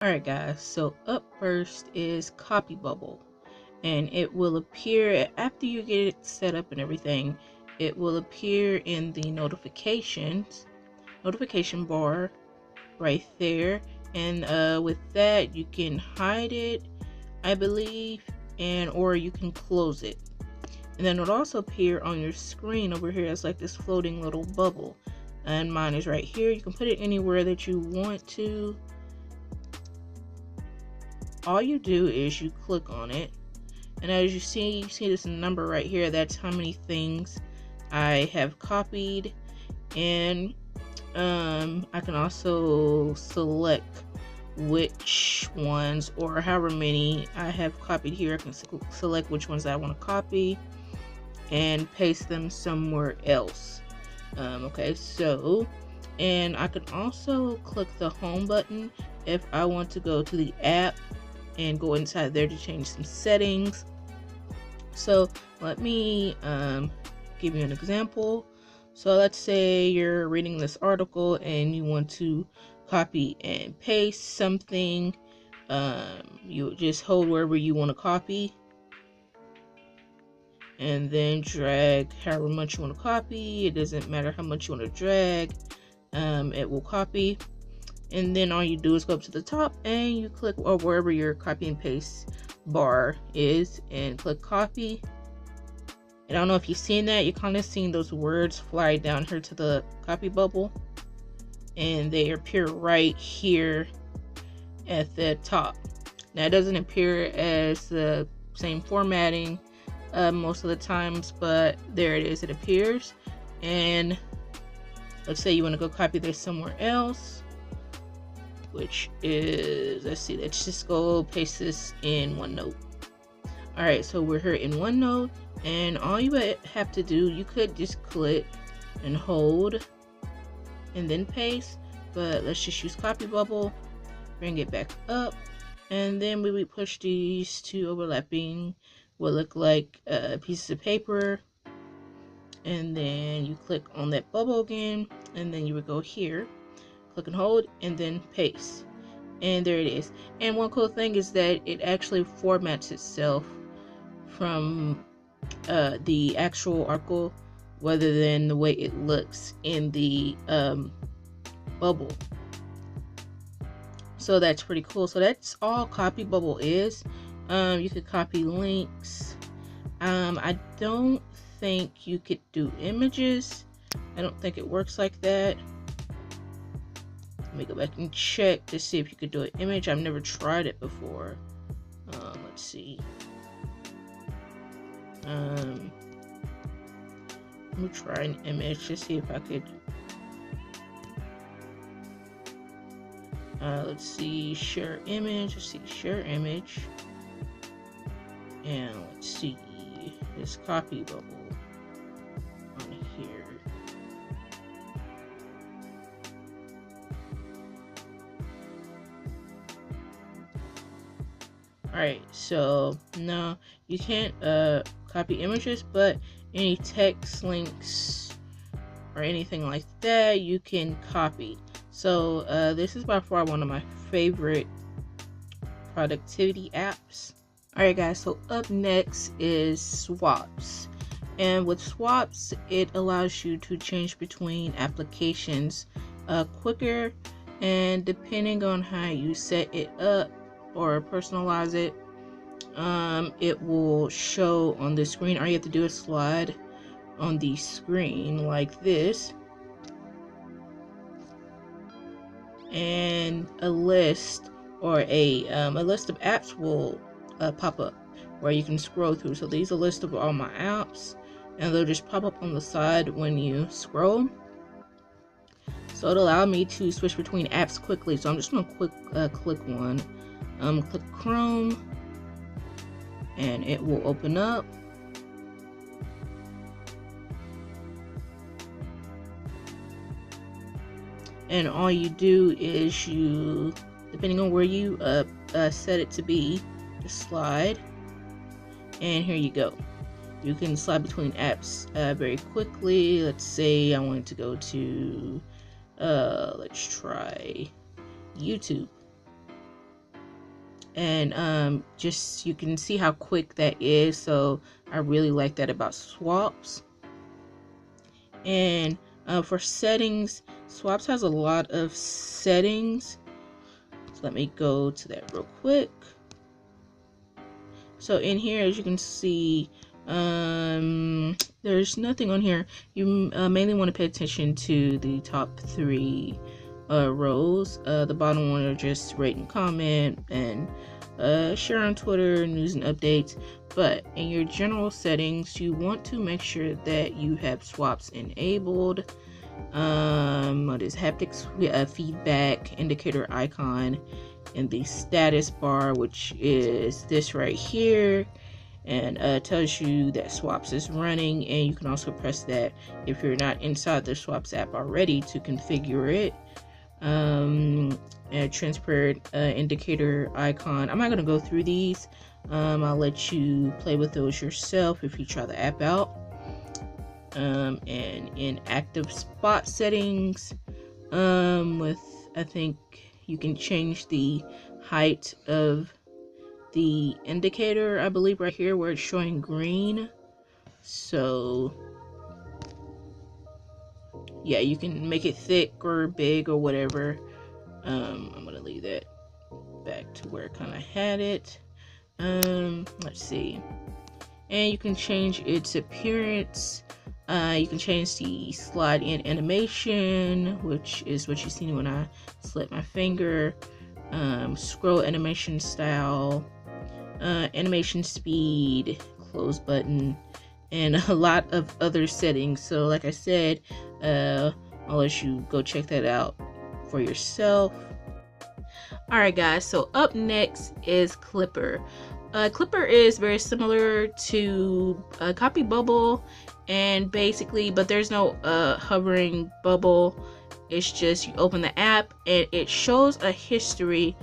Alright guys, so up first is Copy Bubble, and it will appear after you get it set up and everything. It will appear in the notification bar right there, and with that you can hide it, I believe, or you can close it, and then it'll also appear on your screen over here as like this floating little bubble, and mine is right here. You can put it anywhere that you want to. All you do is you click on it, and as you see this number right here. That's how many things I have copied, and I can also select which ones, or however many I have copied here. I can select which ones I want to copy and paste them somewhere else. Okay, so, and I can also click the home button if I want to go to the app and go inside there to change some settings. So let me give you an example. So let's say you're reading this article and you want to copy and paste something. You just hold wherever you want to copy and then drag however much you want to copy. It doesn't matter how much you want to drag, it will copy. And then all you do is go up to the top and you click or wherever your copy and paste bar is and click copy. And I don't know if you've seen that, you're kind of seeing those words fly down here to the copy bubble, and they appear right here at the top. Now it doesn't appear as the same formatting most of the times, but there it is, it appears. And let's say you want to go copy this somewhere else, which is, let's see, let's just go paste this in OneNote. Alright, so we're here in OneNote, and all you have to do, you could just click and hold and then paste, but let's just use Copy Bubble, bring it back up, and then we push these two overlapping what look like pieces of paper, and then you click on that bubble again, and then you would go here, click and hold, and then paste, and there it is. And one cool thing is that it actually formats itself from the actual article rather than the way it looks in the bubble. So that's pretty cool. So that's all Copy Bubble is. You could copy links. I don't think you could do images. I don't think it works like that. Let me go back and check to see if you could do an image. I've never tried it before. Let's see. Let me try an image to see if I could. Let's see, share image. Let's see, share image. And let's see, this Copy Bubble on here. Alright, so no, you can't copy images, but any text, links, or anything like that you can copy. So this is by far one of my favorite productivity apps. Alright guys, so up next is swaps. And with swaps, it allows you to change between applications quicker, and depending on how you set it up or personalize it, it will show on the screen. All you have to do is slide on the screen like this, and a list or a list of apps will pop up where you can scroll through. So these are a list of all my apps, and they'll just pop up on the side when you scroll. So it'll allow me to switch between apps quickly. So I'm just gonna click one. Click Chrome, and it will open up. And all you do is you, depending on where you set it to be, just slide, and here you go. You can slide between apps very quickly. Let's say I wanted to go to let's try YouTube. and just you can see how quick that is. So I really like that about swaps. And for settings, swaps has a lot of settings. So let me go to that real quick. So in here, as you can see, there's nothing on here. You mainly want to pay attention to the top 3 rows. The bottom one are just rate and comment and share on Twitter, news and updates. But in your general settings, you want to make sure that you have swaps enabled. What is haptics feedback indicator icon in the status bar, which is this right here, and tells you that swaps is running. And you can also press that if you're not inside the swaps app already to configure it. A transparent indicator icon. I'm not going to go through these. I'll let you play with those yourself if you try the app out. And in active spot settings, I think you can change the height of the indicator, I believe right here where it's showing green. So yeah, you can make it thick or big or whatever. I'm gonna leave that back to where I kind of had it. Let's see. And you can change its appearance. You can change the slide in animation, which is what you see when I slip my finger. Scroll animation style, animation speed, close button, and a lot of other settings. So like I said, I'll let you go check that out for yourself. Alright guys, so up next is Clipper. Clipper is very similar to Copy Bubble, and basically, but there's no hovering bubble. It's just you open the app and it shows a history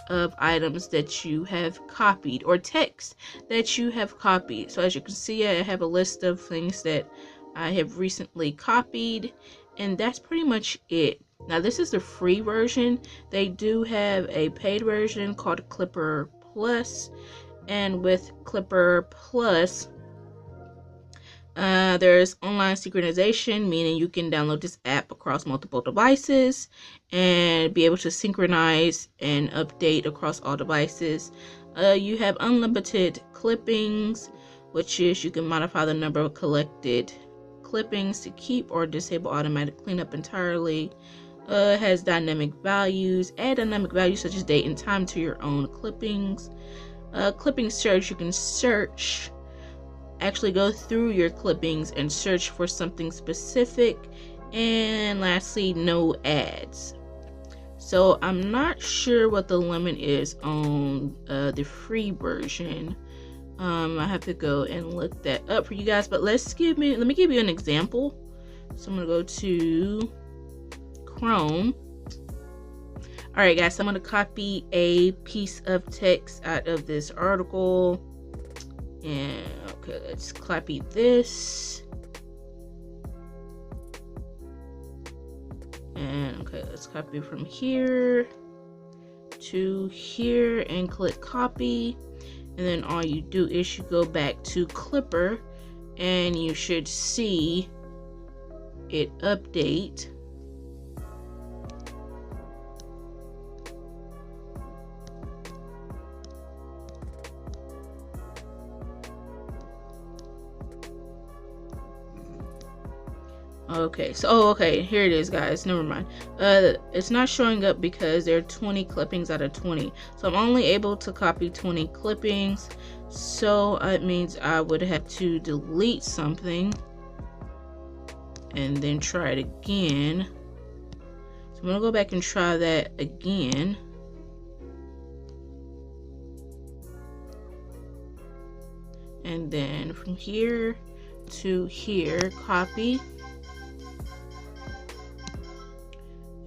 of items that you have copied or text that you have copied. So as you can see, I have a list of things that I have recently copied, and that's pretty much it. Now this is the free version. They do have a paid version called Clipper Plus, and with Clipper Plus, there's online synchronization, meaning you can download this app across multiple devices and be able to synchronize and update across all devices. You have unlimited clippings, which is you can modify the number of collected clippings to keep or disable automatic cleanup entirely. It has dynamic values. Add dynamic values such as date and time to your own clippings. Clipping search, you can search, actually go through your clippings and search for something specific. And lastly, no ads. So I'm not sure what the limit is on the free version. I have to go and look that up for you guys, but let me give you an example. So I'm gonna go to Chrome. All right guys, so I'm gonna copy a piece of text out of this article, and okay, let's copy this, and okay, let's copy from here to here and click copy. And then all you do is you go back to Clipper and you should see it update. Okay, so okay, here it is guys, never mind. It's not showing up because there are 20 clippings out of 20, so I'm only able to copy 20 clippings. So it means I would have to delete something and then try it again. So I'm gonna go back and try that again. And then from here to here, copy.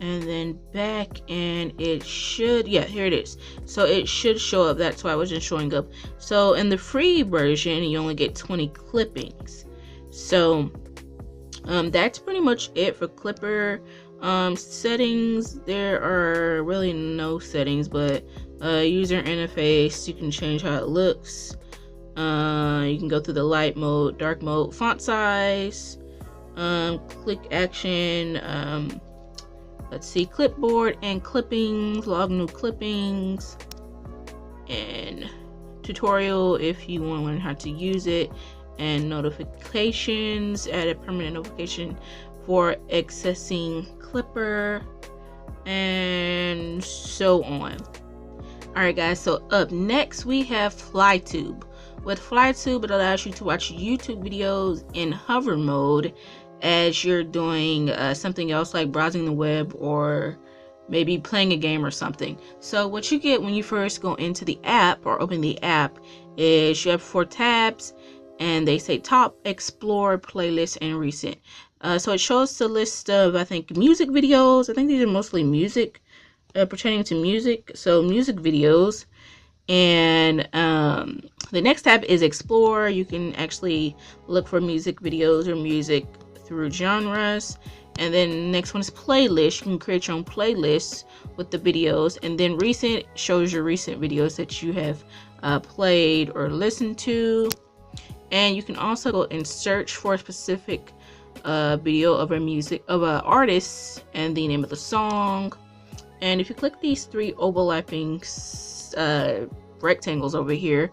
And then back, and it should, yeah, here it is. So it should show up. That's why it wasn't showing up. So in the free version, you only get 20 clippings. So that's pretty much it for Clipper. Settings, there are really no settings, but User interface, you can change how it looks. You can go through the light mode, dark mode, font size, click action, let's see, clipboard and clippings, log new clippings, and tutorial if you want to learn how to use it, and notifications, add a permanent notification for accessing Clipper, and so on. Alright guys, so up next we have FlyTube. With FlyTube, it allows you to watch YouTube videos in hover mode as you're doing something else like browsing the web or maybe playing a game or something. So what you get when you first go into the app or open the app is you have 4 tabs, and they say top, explore, playlist, and recent. So it shows the list of, I think, music videos. I think these are mostly music, pertaining to music. So music videos. And the next tab is explore. You can actually look for music videos or music through genres. And then the next one is playlist. You can create your own playlists with the videos. And then recent shows your recent videos that you have played or listened to. And you can also go and search for a specific video of a music of an artist and the name of the song. And if you click these 3 overlapping rectangles over here,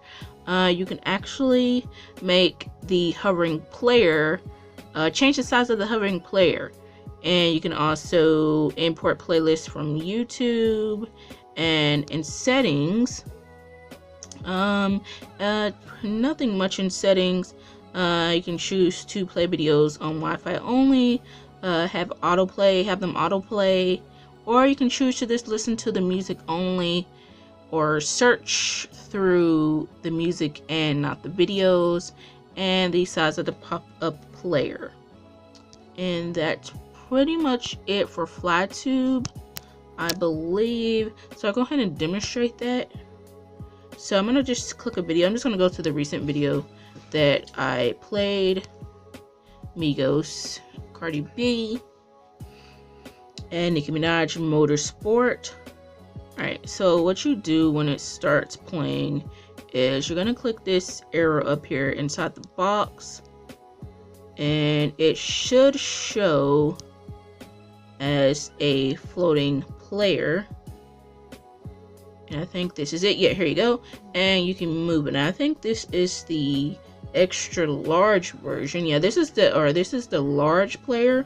you can actually make the hovering player, change the size of the hovering player. And you can also import playlists from YouTube. And in settings, nothing much in settings. You can choose to play videos on Wi-Fi only, have them autoplay, or you can choose to just listen to the music only, or search through the music and not the videos, and the size of the pop-up player. And that's pretty much it for FlyTube, I believe. So I'll go ahead and demonstrate that. So I'm gonna just click a video. I'm just gonna go to the recent video that I played, Migos, Cardi B, and Nicki Minaj, Motorsport. Alright, so what you do when it starts playing is you're gonna click this arrow up here inside the box, and it should show as a floating player. And I think this is it. Yeah, here you go. And you can move it. And I think this is the extra large version. Yeah, this is the large player.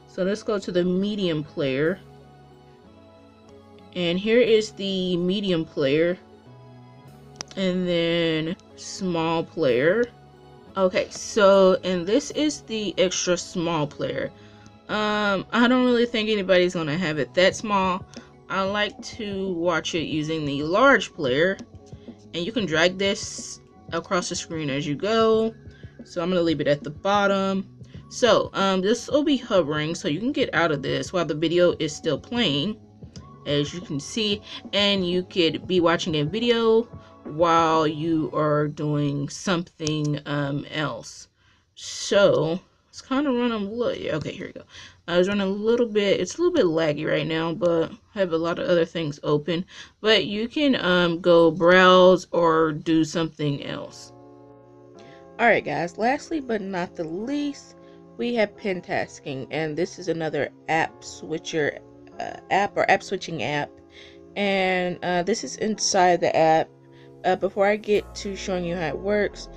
So let's go to the medium player. And here is the medium player. And then small player. Okay, so and this is the extra small player. I don't really think anybody's gonna have it that small. I like to watch it using the large player, and you can drag this across the screen as you go. So I'm gonna leave it at the bottom. So this will be hovering, so you can get out of this while the video is still playing, as you can see, and you could be watching a video while you are doing something else. So it's kind of running a little, okay, here we go. I was running a little bit, it's a little bit laggy right now, but I have a lot of other things open. But you can go browse or do something else. Alright guys, lastly but not the least, we have PinTasking, and this is another app switching app. And this is inside the app. Before I get to showing you how it works,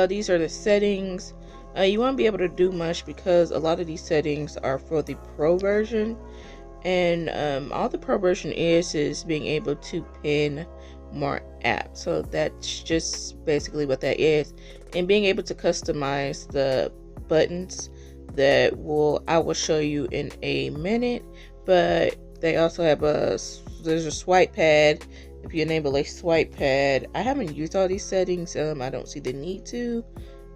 these are the settings. You won't be able to do much because a lot of these settings are for the pro version, and all the pro version is being able to pin more apps. So that's just basically what that is, and being able to customize the buttons that I will show you in a minute. But they also have there's a swipe pad. If you enable a swipe pad, I haven't used all these settings. I don't see the need to.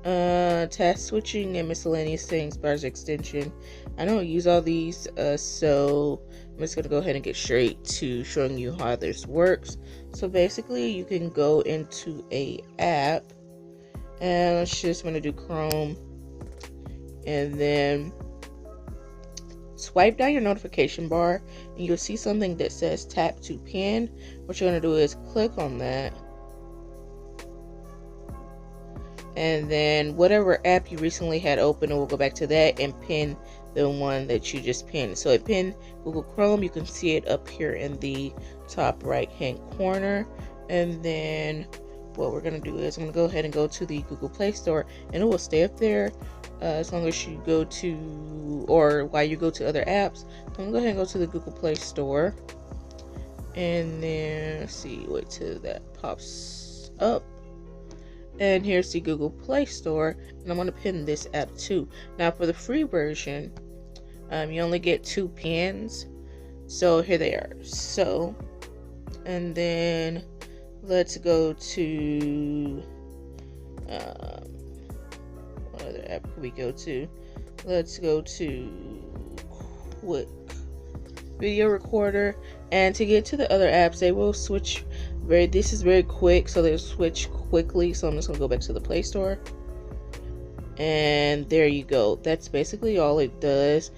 Task switching and miscellaneous things, browser extension. I don't use all these, so I'm just gonna go ahead and get straight to showing you how this works. So basically, you can go into a app, and I'm gonna do Chrome, and then swipe down your notification bar and you'll see something that says tap to pin. What you're going to do is click on that, and then whatever app you recently had open, it will go back to that and pin the one that you just pinned. So it pinned Google Chrome. You can see it up here in the top right hand corner. And then what we're going to do is I'm going to go ahead and go to the Google Play Store, and it will stay up there as long as you go to, or while you go to other apps. I'm going to go ahead and go to the Google Play Store, and then see, wait till that pops up. And here's the Google Play Store, and I'm going to pin this app too. Now for the free version, you only get 2 pins, so here they are. So, and then let's go to what other app could we go to? Let's go to Quick Video Recorder. And to get to the other apps, they will switch this is very quick, so they'll switch quickly. So I'm just gonna go back to the Play Store, and there you go. That's basically all it does.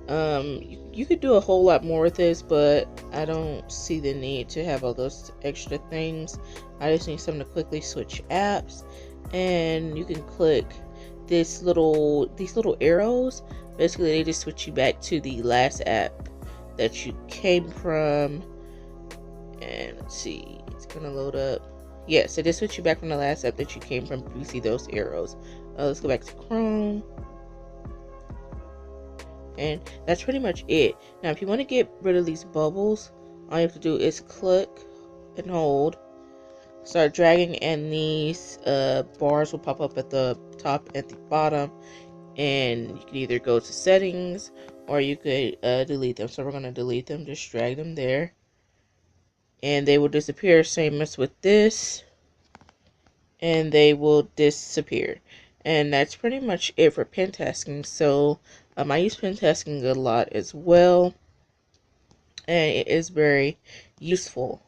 You could do a whole lot more with this, but I don't see the need to have all those extra things. I just need something to quickly switch apps, and you can click these little arrows. Basically, they just switch you back to the last app that you came from. And let's see, it's gonna load up. Yes, it just switch you back from the last app that you came from. You see those arrows. Let's go back to Chrome. And that's pretty much it. Now, if you want to get rid of these bubbles, all you have to do is click and hold, start dragging, and these bars will pop up at the top and the bottom. And you can either go to settings, or you could delete them. So we're going to delete them. Just drag them there, and they will disappear. Same as with this, and they will disappear. And that's pretty much it for PinTasking. So I use PinTasking a lot as well, and it is very useful.